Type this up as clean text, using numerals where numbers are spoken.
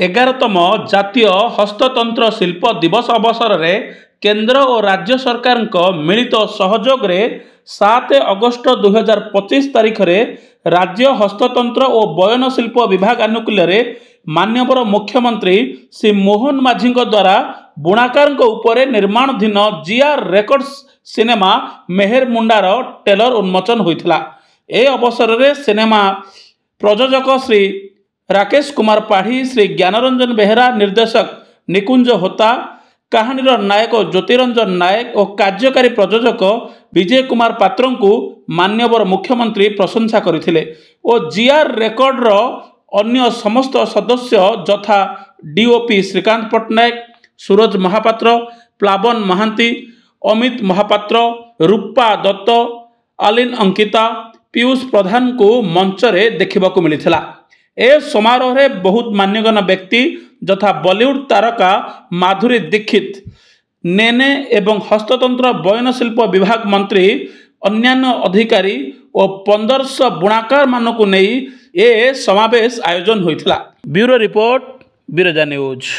11तम जातीय हस्ततंत्र शिल्प दिवस अवसर में केंद्र और राज्य सरकार मिलित सहयोग रे 7 अगस्ट 2025 तारीख रे राज्य हस्ततंत्र और बयन शिल्प विभाग आनुकूल्य रे माननीय मुख्यमंत्री श्री मोहन माझी द्वारा बुणाकार उपरे निर्माणाधीन जीआर रेकर्ड्स सिनेमा मेहर मुंडार टेलर उन्मोचन होता। ए अवसर में सिनेमा प्रयोजक श्री राकेश कुमार पाढ़ी, श्री ज्ञानरंजन बेहरा, निर्देशक निकुंज होता, कहानीर नायक ज्योतिरंजन नायक और कार्यकारी प्रयोजक विजय कुमार पात्र को माननीय मुख्यमंत्री प्रशंसा करथिले और जीआर रेकर्डर अन्य समस्त सदस्य यथा डीओपी श्रीकांत पट्टनायक, सूरज महापात्र, प्लावन महांती, अमित महापात्र, रूपा दत्त, आलिन अंकिता, पीयूष प्रधान को मंच रे देखा मिलता। ए समारोह रे बहुत मान्यगण्य व्यक्ति यथा बॉलीवुड तारका माधुरी दीक्षित, नेने एवं हस्ततंत्र बयन शिल्प विभाग मंत्री अन्यान्य अधिकारी और 1500 बुणाकार मानक नहीं ए समावेश आयोजन होता। Bureau report, Biraja news.